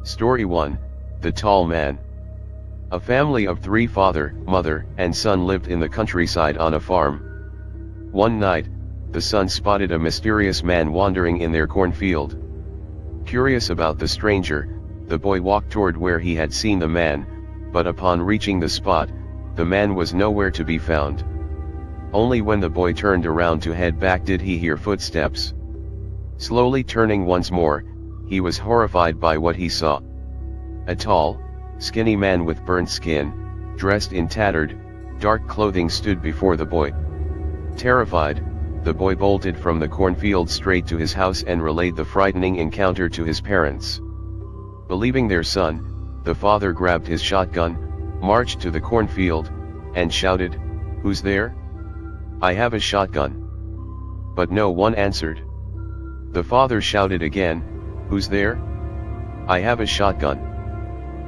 Story 1, The Tall Man. A family of 3 father, mother, and son lived in the countryside on a farm. One night, the son spotted a mysterious man wandering in their cornfield. Curious about the stranger, the boy walked toward where he had seen the man, but upon reaching the spot, the man was nowhere to be found. Only when the boy turned around to head back did he hear footsteps. Slowly turning once more, he was horrified by what he saw. A tall, skinny man with burnt skin, dressed in tattered, dark clothing stood before the boy. Terrified, the boy bolted from the cornfield straight to his house and relayed the frightening encounter to his parents. Believing their son, the father grabbed his shotgun, marched to the cornfield, and shouted, "Who's there? I have a shotgun." But no one answered. The father shouted again, "Who's there? I have a shotgun."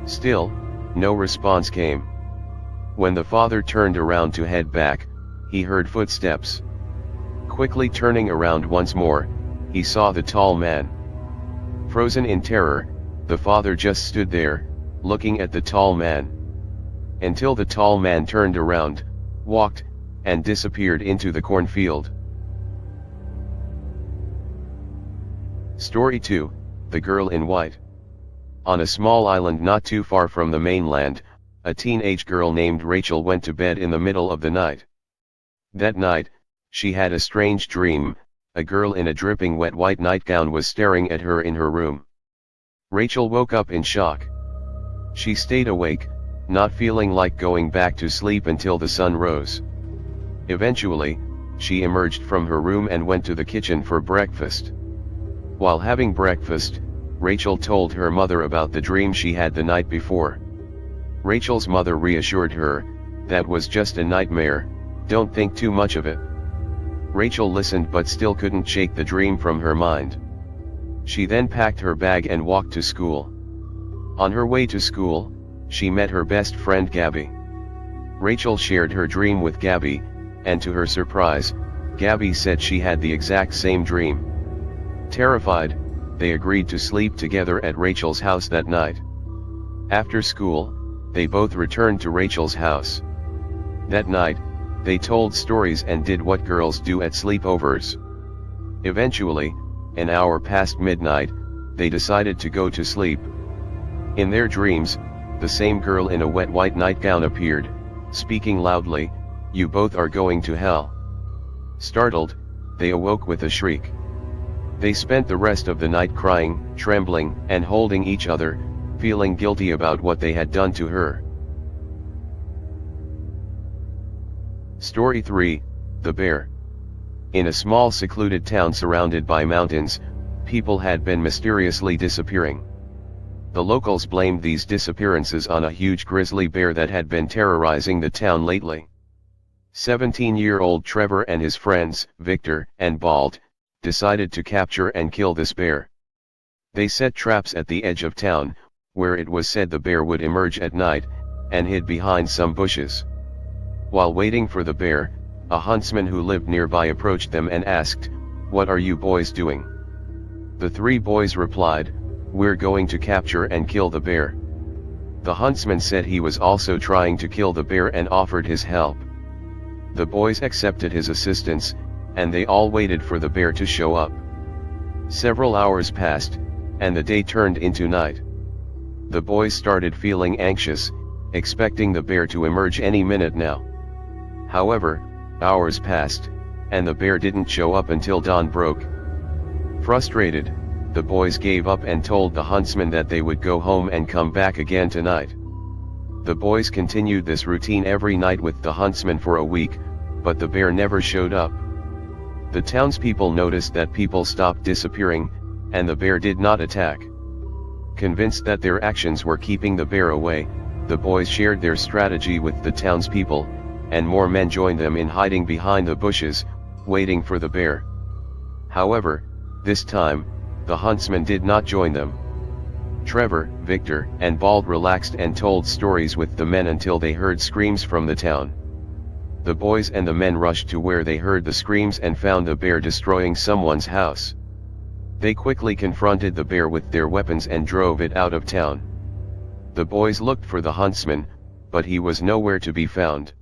Still, no response came. When the father turned around to head back, he heard footsteps. Quickly turning around once more, he saw the tall man. Frozen in terror, the father just stood there, looking at the tall man. Until the tall man turned around, walked, and disappeared into the cornfield. Story 2, The Girl in White. On a small island not too far from the mainland, a teenage girl named Rachel went to bed in the middle of the night. That night, she had a strange dream. A girl in a dripping wet white nightgown was staring at her in her room. Rachel woke up in shock. She stayed awake, not feeling like going back to sleep until the sun rose. Eventually, she emerged from her room and went to the kitchen for breakfast. While having breakfast, Rachel told her mother about the dream she had the night before. Rachel's mother reassured her, "That was just a nightmare, don't think too much of it." Rachel listened but still couldn't shake the dream from her mind. She then packed her bag and walked to school. On her way to school, she met her best friend Gabby. Rachel shared her dream with Gabby, and to her surprise, Gabby said she had the exact same dream. Terrified, they agreed to sleep together at Rachel's house that night. After school, they both returned to Rachel's house. That night, they told stories and did what girls do at sleepovers. Eventually, an hour past midnight, they decided to go to sleep. In their dreams, the same girl in a wet white nightgown appeared, speaking loudly, "You both are going to hell." Startled, they awoke with a shriek. They spent the rest of the night crying, trembling, and holding each other, feeling guilty about what they had done to her. Story 3, The Bear. In a small secluded town surrounded by mountains, people had been mysteriously disappearing. The locals blamed these disappearances on a huge grizzly bear that had been terrorizing the town lately. 17-year-old Trevor and his friends, Victor and Bald, decided to capture and kill this bear. They set traps at the edge of town, where it was said the bear would emerge at night, and hid behind some bushes. While waiting for the bear, a huntsman who lived nearby approached them and asked, "What are you boys doing?" The 3 boys replied, "We're going to capture and kill the bear." The huntsman said he was also trying to kill the bear and offered his help. The boys accepted his assistance, and they all waited for the bear to show up. Several hours passed, and the day turned into night. The boys started feeling anxious, expecting the bear to emerge any minute now. However, hours passed, and the bear didn't show up until dawn broke. Frustrated, the boys gave up and told the huntsman that they would go home and come back again tonight. The boys continued this routine every night with the huntsman for a week, but the bear never showed up. The townspeople noticed that people stopped disappearing, and the bear did not attack. Convinced that their actions were keeping the bear away, the boys shared their strategy with the townspeople, and more men joined them in hiding behind the bushes, waiting for the bear. However, this time, the huntsman did not join them. Trevor, Victor, and Bald relaxed and told stories with the men until they heard screams from the town. The boys and the men rushed to where they heard the screams and found the bear destroying someone's house. They quickly confronted the bear with their weapons and drove it out of town. The boys looked for the huntsman, but he was nowhere to be found.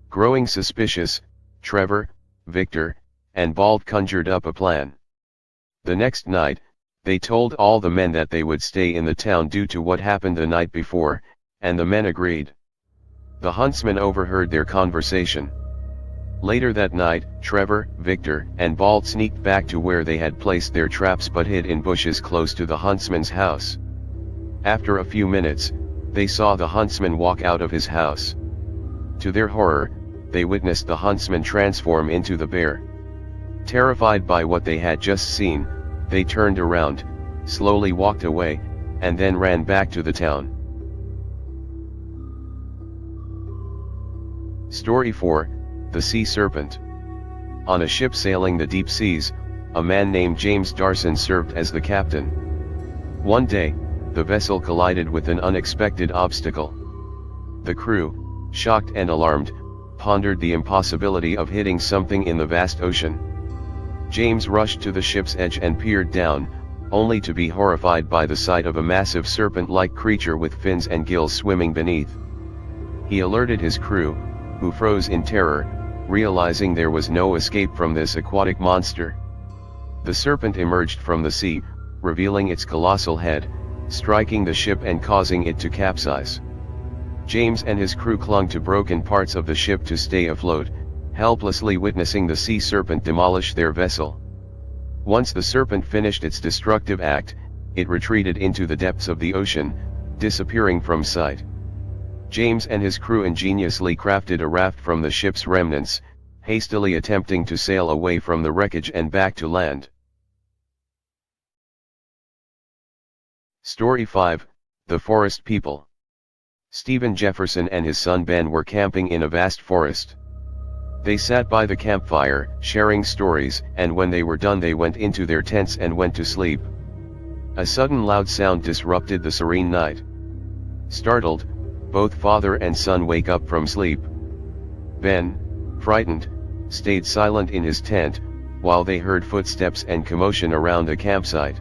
Growing suspicious, Trevor, Victor, and Balt conjured up a plan. The next night, they told all the men that they would stay in the town due to what happened the night before, and the men agreed. The huntsman overheard their conversation. Later that night, Trevor, Victor, and Balt sneaked back to where they had placed their traps but hid in bushes close to the huntsman's house. After a few minutes, they saw the huntsman walk out of his house. To their horror, they witnessed the huntsman transform into the bear. Terrified by what they had just seen, they turned around, slowly walked away, and then ran back to the town. Story 4, The Sea Serpent. On a ship sailing the deep seas, a man named James Darson served as the captain. One day, the vessel collided with an unexpected obstacle. The crew, shocked and alarmed, pondered the impossibility of hitting something in the vast ocean. James rushed to the ship's edge and peered down, only to be horrified by the sight of a massive serpent-like creature with fins and gills swimming beneath. He alerted his crew, who froze in terror, realizing there was no escape from this aquatic monster. The serpent emerged from the sea, revealing its colossal head, striking the ship and causing it to capsize. James and his crew clung to broken parts of the ship to stay afloat, helplessly witnessing the sea serpent demolish their vessel. Once the serpent finished its destructive act, it retreated into the depths of the ocean, disappearing from sight. James and his crew ingeniously crafted a raft from the ship's remnants, hastily attempting to sail away from the wreckage and back to land. Story 5, The Forest People. Stephen Jefferson and his son Ben were camping in a vast forest. They sat by the campfire, sharing stories, and when they were done they went into their tents and went to sleep. A sudden loud sound disrupted the serene night. Startled, both father and son wake up from sleep. Ben, frightened, stayed silent in his tent, while they heard footsteps and commotion around the campsite.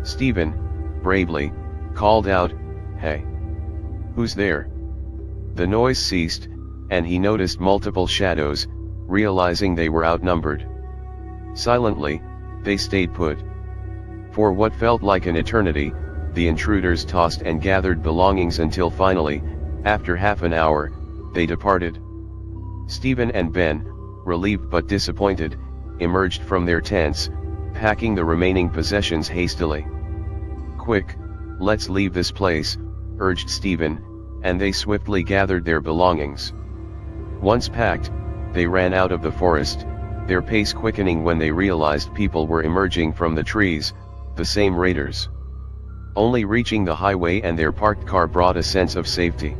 Stephen, bravely, called out, "Hey! Who's there?" The noise ceased, and he noticed multiple shadows, realizing they were outnumbered. Silently, they stayed put. For what felt like an eternity, the intruders tossed and gathered belongings until finally, after half an hour, they departed. Stephen and Ben, relieved but disappointed, emerged from their tents, packing the remaining possessions hastily. "Quick, let's leave this place," urged Stephen, and they swiftly gathered their belongings. Once packed, they ran out of the forest, their pace quickening when they realized people were emerging from the trees, the same raiders. Only reaching the highway and their parked car brought a sense of safety.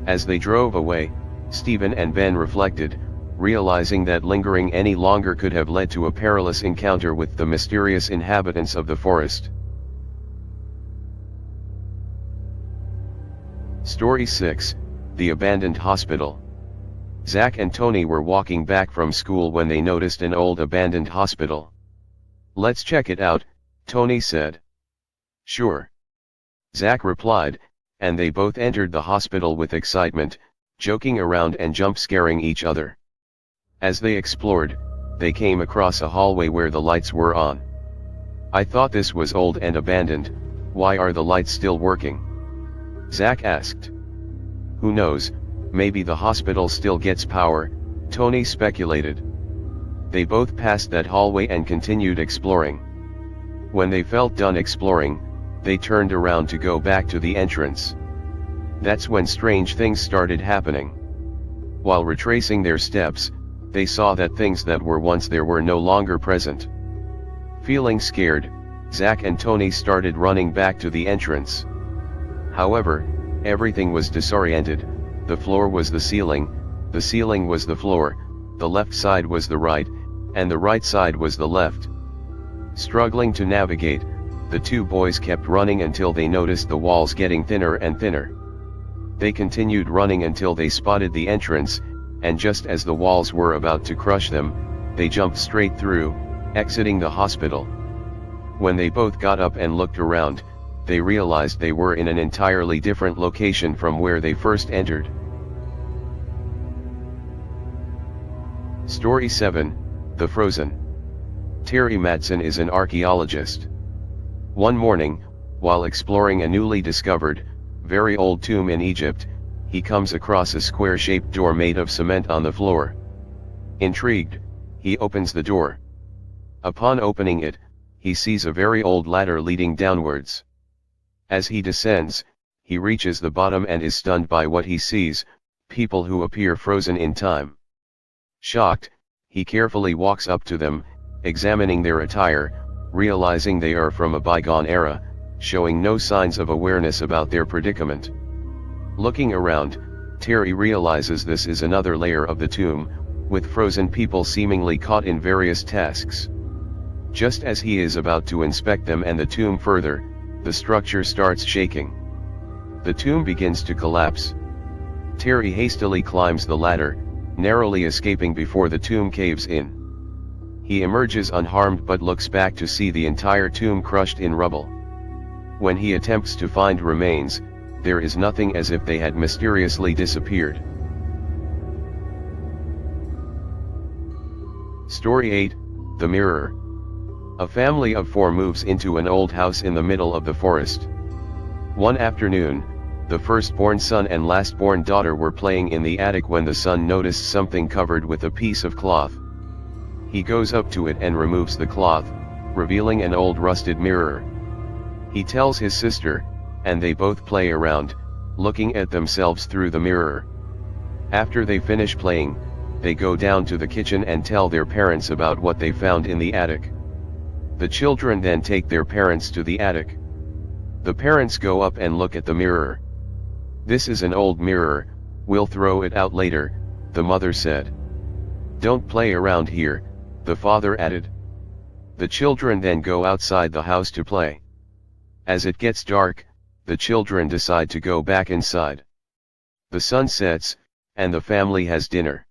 As they drove away, Stephen and Ben reflected, realizing that lingering any longer could have led to a perilous encounter with the mysterious inhabitants of the forest. Story 6, The Abandoned Hospital. Zach and Tony were walking back from school when they noticed an old abandoned hospital. "Let's check it out," Tony said. "Sure," Zach replied, and they both entered the hospital with excitement, joking around and jump-scaring each other. As they explored, they came across a hallway where the lights were on. "I thought this was old and abandoned, why are the lights still working?" Zach asked. "Who knows, maybe the hospital still gets power," Tony speculated. They both passed that hallway and continued exploring. When they felt done exploring, they turned around to go back to the entrance. That's when strange things started happening. While retracing their steps, they saw that things that were once there were no longer present. Feeling scared, Zach and Tony started running back to the entrance. However, everything was disoriented. The floor was the ceiling was the floor, the left side was the right, and the right side was the left. Struggling to navigate, the two boys kept running until they noticed the walls getting thinner and thinner. They continued running until they spotted the entrance, and just as the walls were about to crush them, they jumped straight through, exiting the hospital. When they both got up and looked around, they realized they were in an entirely different location from where they first entered. Story 7, The Frozen. Terry Madsen is an archaeologist. One morning, while exploring a newly discovered, very old tomb in Egypt, he comes across a square-shaped door made of cement on the floor. Intrigued, he opens the door. Upon opening it, he sees a very old ladder leading downwards. As he descends, he reaches the bottom and is stunned by what he sees, people who appear frozen in time. Shocked, he carefully walks up to them, examining their attire, realizing they are from a bygone era, showing no signs of awareness about their predicament. Looking around, Terry realizes this is another layer of the tomb, with frozen people seemingly caught in various tasks. Just as he is about to inspect them and the tomb further, the structure starts shaking. The tomb begins to collapse. Terry hastily climbs the ladder, narrowly escaping before the tomb caves in. He emerges unharmed but looks back to see the entire tomb crushed in rubble. When he attempts to find remains, there is nothing, as if they had mysteriously disappeared. Story 8, The Mirror. A family of 4 moves into an old house in the middle of the forest. One afternoon, the firstborn son and lastborn daughter were playing in the attic when the son noticed something covered with a piece of cloth. He goes up to it and removes the cloth, revealing an old rusted mirror. He tells his sister, and they both play around, looking at themselves through the mirror. After they finish playing, they go down to the kitchen and tell their parents about what they found in the attic. The children then take their parents to the attic. The parents go up and look at the mirror. "This is an old mirror, we'll throw it out later," the mother said. "Don't play around here," the father added. The children then go outside the house to play. As it gets dark, the children decide to go back inside. The sun sets, and the family has dinner.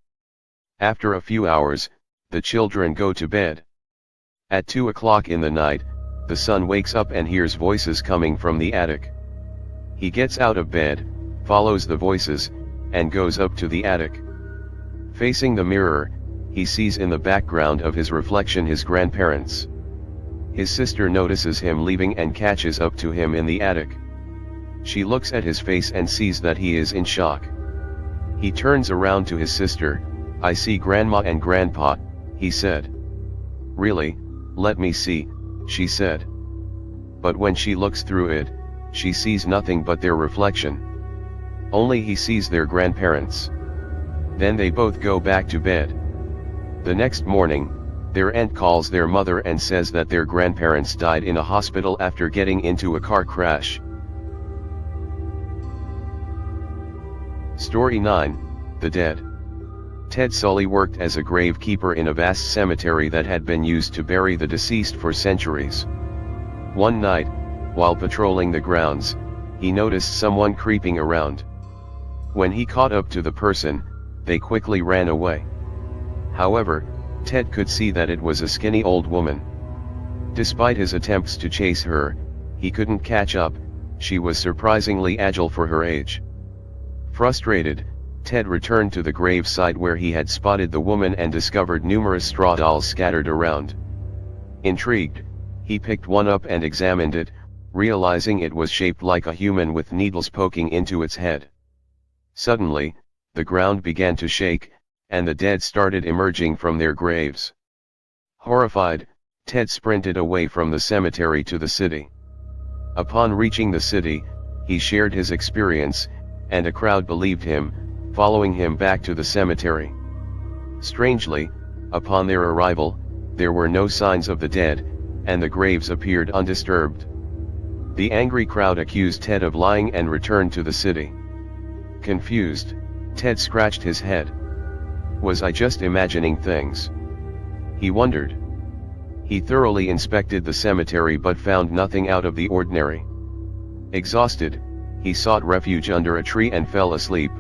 After a few hours, the children go to bed. At 2 o'clock in the night, the son wakes up and hears voices coming from the attic. He gets out of bed, follows the voices, and goes up to the attic. Facing the mirror, he sees in the background of his reflection his grandparents. His sister notices him leaving and catches up to him in the attic. She looks at his face and sees that he is in shock. He turns around to his sister. "I see Grandma and Grandpa," he said. "Really? Let me see," she said. But when she looks through it, she sees nothing but their reflection. Only he sees their grandparents. Then they both go back to bed. The next morning, their aunt calls their mother and says that their grandparents died in a hospital after getting into a car crash. Story 9, The Dead. Ted Sully worked as a gravekeeper in a vast cemetery that had been used to bury the deceased for centuries. One night, while patrolling the grounds, he noticed someone creeping around. When he caught up to the person, they quickly ran away. However, Ted could see that it was a skinny old woman. Despite his attempts to chase her, he couldn't catch up. She was surprisingly agile for her age. Frustrated, Ted returned to the gravesite where he had spotted the woman and discovered numerous straw dolls scattered around. Intrigued, he picked one up and examined it, realizing it was shaped like a human with needles poking into its head. Suddenly, the ground began to shake, and the dead started emerging from their graves. Horrified, Ted sprinted away from the cemetery to the city. Upon reaching the city, he shared his experience, and a crowd believed him, following him back to the cemetery. Strangely, upon their arrival, there were no signs of the dead, and the graves appeared undisturbed. The angry crowd accused Ted of lying and returned to the city. Confused, Ted scratched his head. Was I just imagining things? He wondered. He thoroughly inspected the cemetery but found nothing out of the ordinary. Exhausted, he sought refuge under a tree and fell asleep.